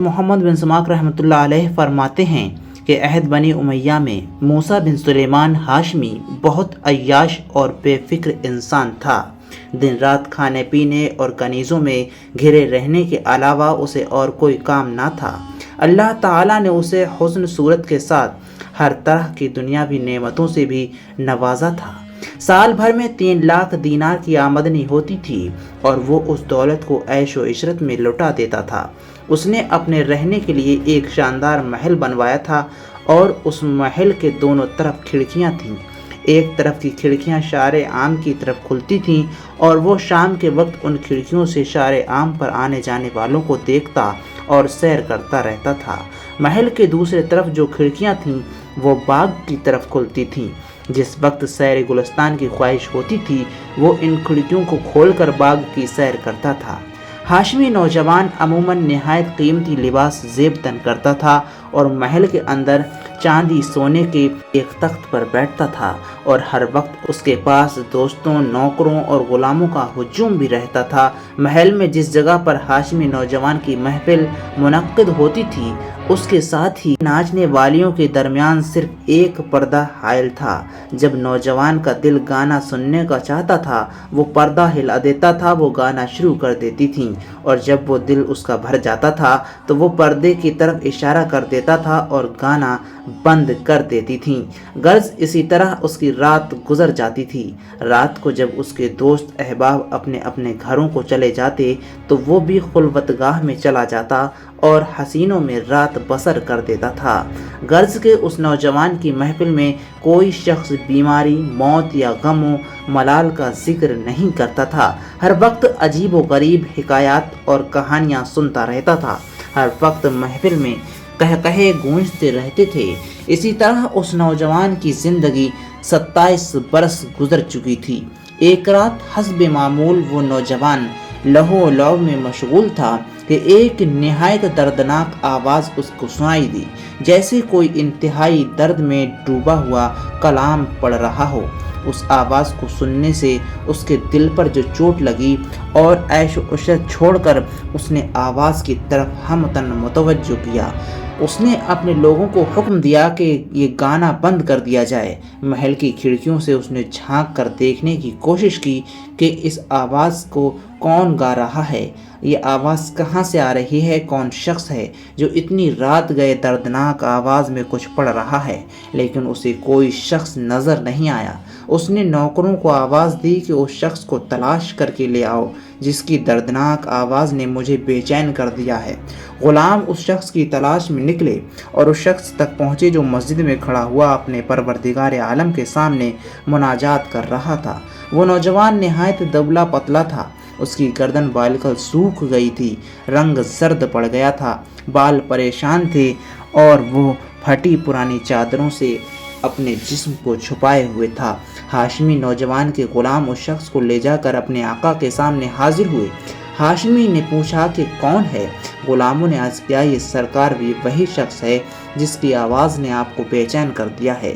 محمد بن سماک رحمۃ اللہ علیہ فرماتے ہیں کہ عہد بنی امیہ میں موسیٰ بن سلیمان ہاشمی بہت عیاش اور بے فکر انسان تھا۔ دن رات کھانے پینے اور کنیزوں میں گھرے رہنے کے علاوہ اسے اور کوئی کام نہ تھا۔ اللہ تعالیٰ نے اسے حسن صورت کے ساتھ ہر طرح کی دنیاوی نعمتوں سے بھی نوازا تھا۔ سال بھر میں 3 لاکھ دینار کی آمدنی ہوتی تھی اور وہ اس دولت کو عیش و عشرت میں لٹا دیتا تھا۔ اس نے اپنے رہنے کے لیے ایک شاندار محل بنوایا تھا اور اس محل کے دونوں طرف کھڑکیاں تھیں۔ ایک طرف کی کھڑکیاں شارع عام کی طرف کھلتی تھیں اور وہ شام کے وقت ان کھڑکیوں سے شارع عام پر آنے جانے والوں کو دیکھتا اور سیر کرتا رہتا تھا۔ محل کے دوسرے طرف جو کھڑکیاں تھیں وہ باغ کی طرف کھلتی تھیں۔ جس وقت سیر گلستان کی خواہش ہوتی تھی وہ ان کھڑکیوں کو کھول کر باغ کی سیر کرتا تھا۔ ہاشمی نوجوان عموماً نہایت قیمتی لباس زیب تن کرتا تھا اور محل کے اندر چاندی سونے کے ایک تخت پر بیٹھتا تھا اور ہر وقت اس کے پاس دوستوں، نوکروں اور غلاموں کا ہجوم بھی رہتا تھا۔ محل میں جس جگہ پر ہاشمی نوجوان کی محفل منعقد ہوتی تھی اس کے ساتھ ہی ناچنے والیوں کے درمیان صرف ایک پردہ حائل تھا۔ جب نوجوان کا دل گانا سننے کا چاہتا تھا وہ پردہ ہلا دیتا تھا، وہ گانا شروع کر دیتی تھیں، اور جب وہ دل اس کا بھر جاتا تھا تو وہ پردے کی طرف اشارہ کر دیتا تھا اور گانا بند کر دیتی تھیں۔ غرض اسی طرح اس کی رات گزر جاتی تھی۔ رات کو جب اس کے دوست احباب اپنے اپنے گھروں کو چلے جاتے تو وہ بھی خلوت گاہ میں چلا جاتا اور حسینوں میں رات بسر کر دیتا تھا۔ غرض کہ اس نوجوان کی محفل میں کوئی شخص بیماری، موت یا غم و ملال کا ذکر نہیں کرتا تھا۔ ہر وقت عجیب و غریب حکایات اور کہانیاں سنتا رہتا تھا۔ ہر وقت محفل میں قہقہے گونجتے رہتے تھے۔ اسی طرح اس نوجوان کی زندگی 27 برس گزر چکی تھی۔ ایک رات حسب معمول وہ نوجوان لہو لو میں مشغول تھا کہ ایک نہایت دردناک آواز اس کو سنائی دی، جیسے کوئی انتہائی درد میں ڈوبا ہوا کلام پڑھ رہا ہو۔ اس آواز کو سننے سے اس کے دل پر جو چوٹ لگی اور عیش و عشرت چھوڑ کر اس نے آواز کی طرف ہمتن متوجہ کیا۔ اس نے اپنے لوگوں کو حکم دیا کہ یہ گانا بند کر دیا جائے۔ محل کی کھڑکیوں سے اس نے جھانک کر دیکھنے کی کوشش کی کہ اس آواز کو کون گا رہا ہے، یہ آواز کہاں سے آ رہی ہے، کون شخص ہے جو اتنی رات گئے دردناک آواز میں کچھ پڑھ رہا ہے، لیکن اسے کوئی شخص نظر نہیں آیا۔ اس نے نوکروں کو آواز دی کہ اس شخص کو تلاش کر کے لے آؤ جس کی دردناک آواز نے مجھے بے چین کر دیا ہے۔ غلام اس شخص کی تلاش میں نکلے اور اس شخص تک پہنچے جو مسجد میں کھڑا ہوا اپنے پروردگار عالم کے سامنے مناجات کر رہا تھا۔ وہ نوجوان نہایت دبلا پتلا تھا، اس کی گردن بالکل سوکھ گئی تھی، رنگ زرد پڑ گیا تھا، بال پریشان تھے اور وہ پھٹی پرانی چادروں سے اپنے جسم کو چھپائے ہوئے تھا۔ ہاشمی نوجوان کے غلام اس شخص کو لے جا کر اپنے آقا کے سامنے حاضر ہوئے۔ ہاشمی نے پوچھا کہ کون ہے؟ غلاموں نے عرض کیا یہ سرکار بھی وہی شخص ہے جس کی آواز نے آپ کو بے چین کر دیا ہے۔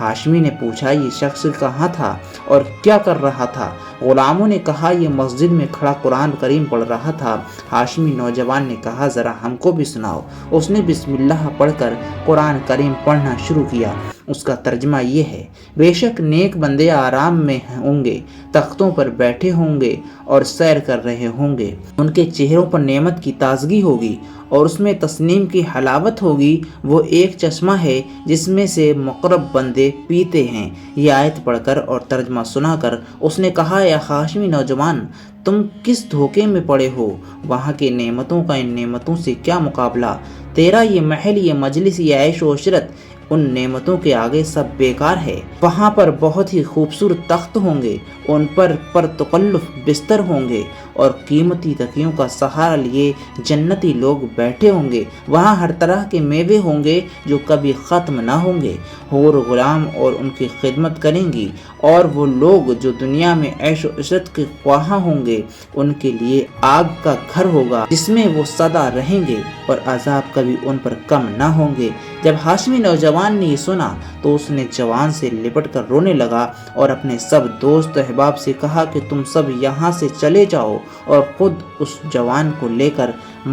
ہاشمی نے پوچھا یہ شخص کہاں تھا اور کیا کر رہا تھا؟ غلاموں نے کہا یہ مسجد میں کھڑا قرآن کریم پڑھ رہا تھا۔ ہاشمی نوجوان نے کہا ذرا ہم کو بھی سناؤ۔ اس نے بسم اللہ پڑھ کر قرآن کریم پڑھنا شروع کیا۔ اس کا ترجمہ یہ ہے، بے شک نیک بندے آرام میں ہوں گے، تختوں پر بیٹھے ہوں گے اور سیر کر رہے ہوں گے، ان کے چہروں پر نعمت کی تازگی ہوگی اور اس میں تسنیم کی حلاوت ہوگی۔ وہ ایک چشمہ ہے جس میں سے مقرب بندے پیتے ہیں۔ یہ آیت پڑھ کر اور ترجمہ سنا کر اس نے کہا یا ہاشمی نوجوان تم کس دھوکے میں پڑے ہو؟ وہاں کی نعمتوں کا ان نعمتوں سے کیا مقابلہ؟ تیرا یہ محل، یہ مجلس، یہ عیش و عشرت ان نعمتوں کے آگے سب بیکار ہے۔ وہاں پر بہت ہی خوبصورت تخت ہوں گے، ان پر تکلف بستر ہوں گے اور قیمتی تکیوں کا سہارا لیے جنتی لوگ بیٹھے ہوں گے۔ وہاں ہر طرح کے میوے ہوں گے جو کبھی ختم نہ ہوں گے۔ حور غلام اور ان کی خدمت کریں گی، اور وہ لوگ جو دنیا میں عیش و عشرت کے خواہاں ہوں گے ان کے لیے آگ کا گھر ہوگا جس میں وہ سدا رہیں گے اور عذاب کبھی ان پر کم نہ ہوں گے۔ جب ہاشمی نوجوان نے یہ سنا تو اس نے جوان سے لپٹ کر رونے لگا اور اپنے سب دوست احباب سے کہا کہ تم سب یہاں سے چلے جاؤ، اور خود اس جوان کو لے کر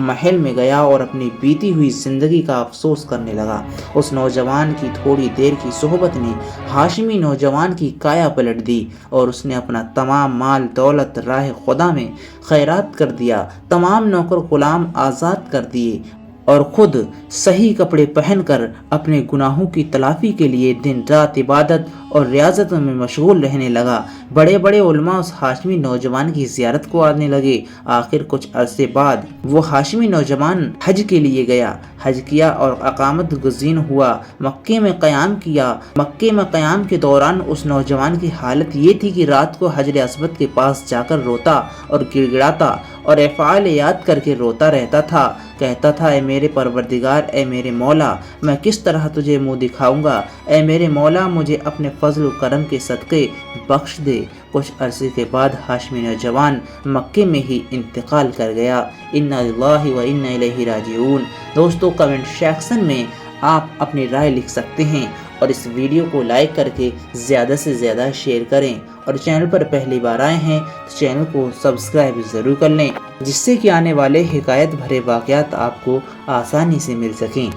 محل میں گیا اور اپنی بیتی ہوئی زندگی کا افسوس کرنے لگا۔ اس نوجوان کی تھوڑی دیر کی صحبت نے ہاشمی نوجوان کی کایا پلٹ دی اور اس نے اپنا تمام مال دولت راہ خدا میں خیرات کر دیا، تمام نوکر غلام آزاد کر دیے، اور خود صحیح کپڑے پہن کر اپنے گناہوں کی تلافی کے لیے دن رات عبادت اور ریاضت میں مشغول رہنے لگا۔ بڑے بڑے علماء اس ہاشمی نوجوان کی زیارت کو آنے لگے۔ آخر کچھ عرصے بعد وہ ہاشمی نوجوان حج کے لیے گیا، حج کیا اور اقامت گزین ہوا، مکے میں قیام کیا۔ مکے میں قیام کے دوران اس نوجوان کی حالت یہ تھی کہ رات کو حجر اسود کے پاس جا کر روتا اور گڑ گڑاتا اور افعال یاد کر کے روتا رہتا تھا، کہتا تھا اے میرے پروردگار، اے میرے مولا، میں کس طرح تجھے منہ دکھاؤں گا؟ اے میرے مولا، مجھے اپنے فضل و کرم کے صدقے بخش دے۔ کچھ عرصے کے بعد ہاشمی نوجوان مکے میں ہی انتقال کر گیا۔ انا للہ و انا الیہ راجعون۔ دوستو، کمنٹ سیکشن میں آپ اپنی رائے لکھ سکتے ہیں اور اس ویڈیو کو لائک کر کے زیادہ سے زیادہ شیئر کریں، اور چینل پر پہلی بار آئے ہیں تو چینل کو سبسکرائب ضرور کر لیں، جس سے کہ آنے والے حکایت بھرے واقعات آپ کو آسانی سے مل سکیں۔